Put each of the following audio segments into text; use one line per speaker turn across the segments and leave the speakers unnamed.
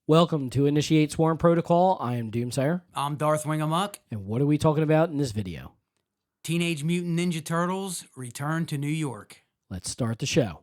Welcome to Initiate Swarm Protocol. I am Doomsayer.
I'm Darth Wingamuck.
And what are we talking about in this video?
Teenage Mutant Ninja Turtles return to New York.
Let's start the show.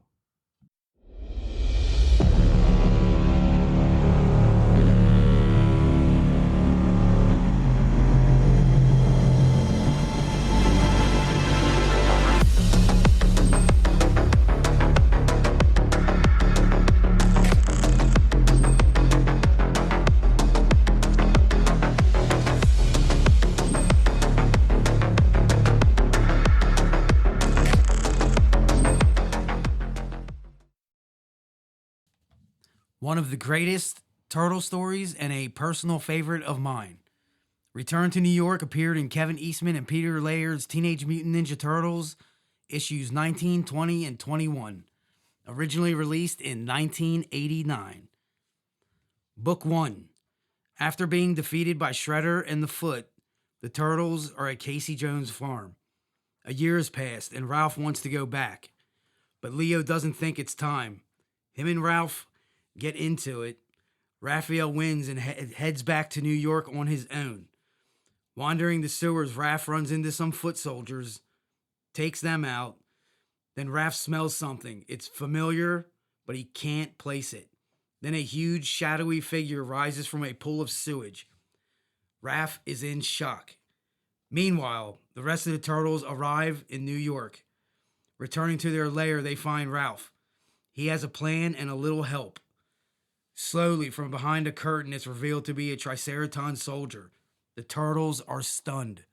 One of the greatest turtle stories and a personal favorite of mine. Return to New York appeared in Kevin Eastman and Peter Laird's Teenage Mutant Ninja Turtles, issues 19, 20, and 21, originally released in 1989. Book 1. After being defeated by Shredder and the Foot, the Turtles are at Casey Jones' farm. A year has passed and Ralph wants to go back, but Leo doesn't think it's time. Him and Ralph get into it. Raphael wins and heads back to New York on his own. Wandering the sewers, Raph runs into some foot soldiers, takes them out. Then Raph smells something. It's familiar, but he can't place it. Then a huge, shadowy figure rises from a pool of sewage. Raph is in shock. Meanwhile, the rest of the Turtles arrive in New York. Returning to their lair, they find Ralph. He has a plan and a little help. Slowly, from behind a curtain, it's revealed to be a Triceraton soldier. The Turtles are stunned.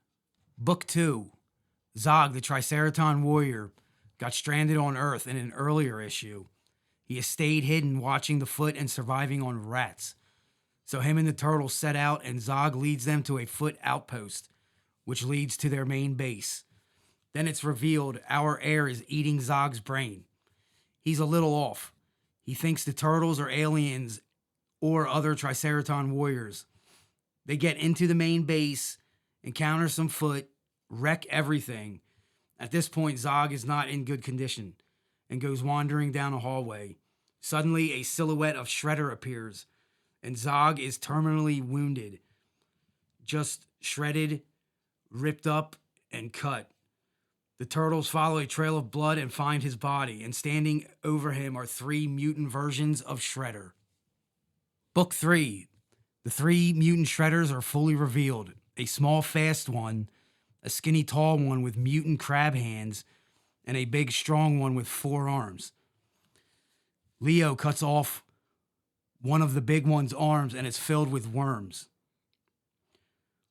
Book 2. Zog, the Triceraton warrior, got stranded on Earth in an earlier issue. He has stayed hidden, watching the Foot and surviving on rats. So him and the Turtles set out, and Zog leads them to a Foot outpost, which leads to their main base. Then it's revealed our heir is eating Zog's brain. He's a little off. He thinks the Turtles are aliens or other Triceraton warriors. They get into the main base, encounter some Foot, wreck everything. At this point, Zog is not in good condition and goes wandering down a hallway. Suddenly, a silhouette of Shredder appears, and Zog is terminally wounded. Just shredded, ripped up, and cut. The Turtles follow a trail of blood and find his body, and standing over him are 3 mutant versions of Shredder. Book 3. The 3 mutant Shredders are fully revealed. A small, fast one, a skinny, tall one with mutant crab hands, and a big, strong one with 4 arms. Leo cuts off one of the big one's arms, and it's filled with worms.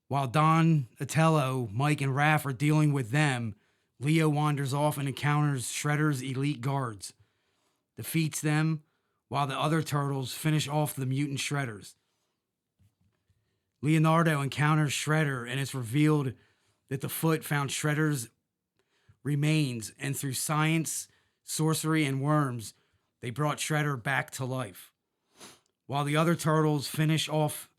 While Don, Otello, Mike, and Raph are dealing with them, Leo wanders off and encounters Shredder's elite guards, defeats them, while the other Turtles finish off the mutant Shredders. Leonardo encounters Shredder, and it's revealed that the Foot found Shredder's remains, and through science, sorcery, and worms, they brought Shredder back to life. While the other Turtles finish off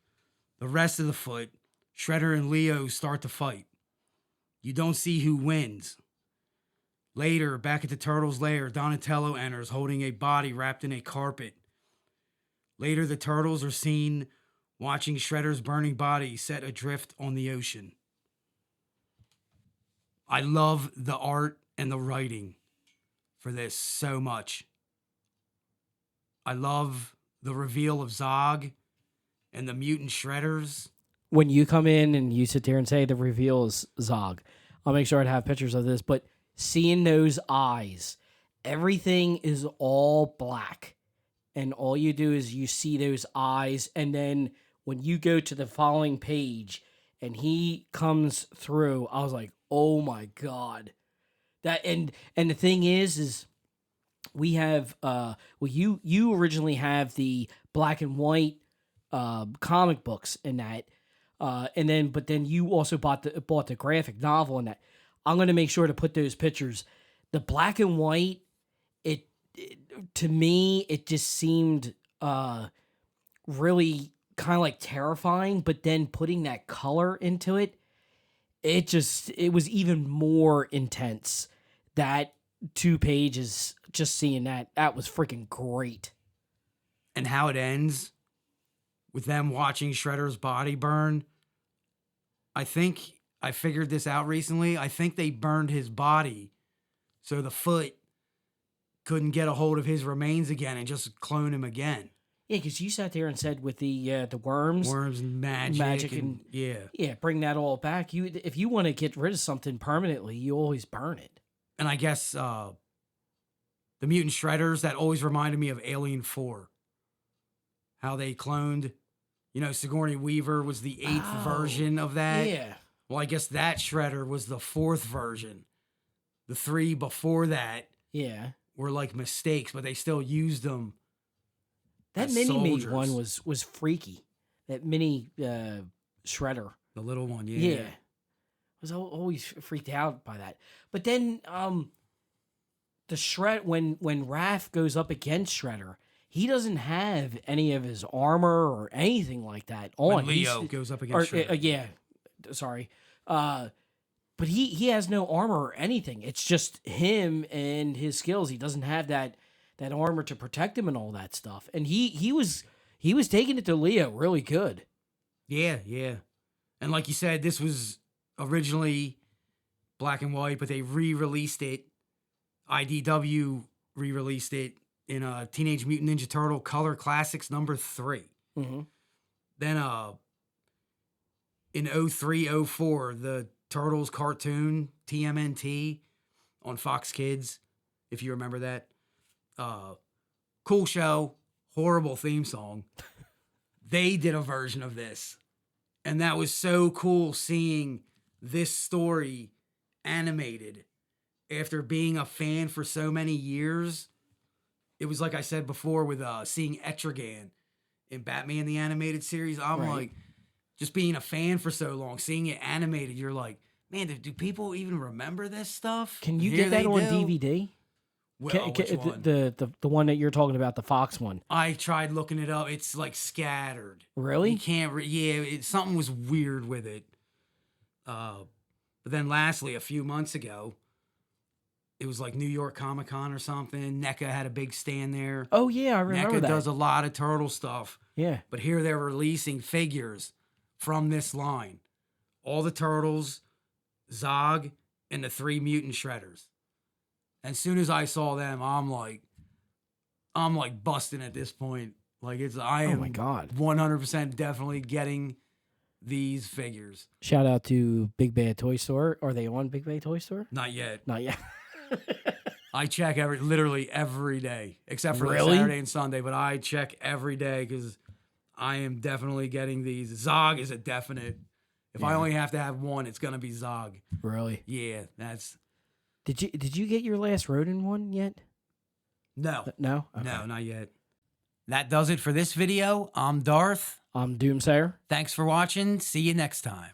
the rest of the Foot, Shredder and Leo start to fight. You don't see who wins. Later, back at the Turtles' lair, Donatello enters holding a body wrapped in a carpet. Later, the Turtles are seen watching Shredder's burning body set adrift on the ocean. I love the art and the writing for this so much. I love the reveal of Zog and the mutant Shredders.
When you come in and you sit there and say the reveal is Zog, I'll make sure I have pictures of this, but seeing those eyes, everything is all black. And all you do is you see those eyes. And then when you go to the following page and he comes through, I was like, oh my God. That and the thing is we have you originally have the black and white comic books in that. But then you also bought the graphic novel in that. I'm going to make sure to put those pictures. The black and white, it to me, it just seemed really kind of like terrifying, but then putting that color into it, it was even more intense. That 2 pages, just seeing that was freaking great.
And how it ends, with them watching Shredder's body burn. I think I figured this out recently. I think they burned his body so the Foot couldn't get a hold of his remains again and just clone him again.
Yeah, because you sat there and said with the worms,
And magic and
yeah, bring that all back. If you want to get rid of something permanently, you always burn it.
And I guess the mutant shredders, that always reminded me of Alien 4. How they cloned, Sigourney Weaver was the 8th version of that.
Yeah.
Well, I guess that shredder was the 4th version. The 3 before that were like mistakes, but they still used them.
That mini-me one was freaky. That mini shredder.
The little one,
Yeah. I was always freaked out by that. But then the Shred when Raph goes up against Shredder, he doesn't have any of his armor or anything like that on.
When Leo goes up against Shredder.
Sorry. But he has no armor or anything. It's just him and his skills. He doesn't have that armor to protect him and all that stuff. And he was taking it to Leo really good.
Yeah. And like you said, this was originally black and white, but they re-released it. IDW re-released it in Teenage Mutant Ninja Turtle Color Classics #3.
Mm-hmm.
Then in 03-04, the Turtles cartoon, TMNT, on Fox Kids, if you remember that. Cool show, horrible theme song. They did a version of this. And that was so cool seeing this story animated after being a fan for so many years. It was like I said before with seeing Etrigan in Batman the Animated Series. I'm like, just being a fan for so long, seeing it animated, you're like, man, do people even remember this stuff?
Can you get that on DVD?
Well, which one?
The one that you're talking about, the Fox one.
I tried looking it up. It's like scattered.
Really?
You can't. Something was weird with it. But then, lastly, a few months ago, it was like New York Comic Con or something. NECA had a big stand there.
Oh yeah, I remember
NECA
that.
does a lot of turtle stuff.
Yeah.
But here they're releasing figures from this line. All the turtles, Zog, and the 3 mutant shredders. As soon as I saw them, I'm like busting at this point. Like I am,
oh my God,
100% definitely getting these figures.
Shout out to Big Bad Toy Store. Are they on Big Bad Toy Store?
Not yet.
I
check literally every day, except for like Saturday and Sunday. But I check every day because I am definitely getting these. Zog is a definite. If I only have to have one, it's gonna be Zog.
Really?
Yeah, that's.
Did you get your last Rodin one yet?
No.
No? Okay.
No, not yet. That does it for this video. I'm Darth.
I'm Doomsayer.
Thanks for watching. See you next time.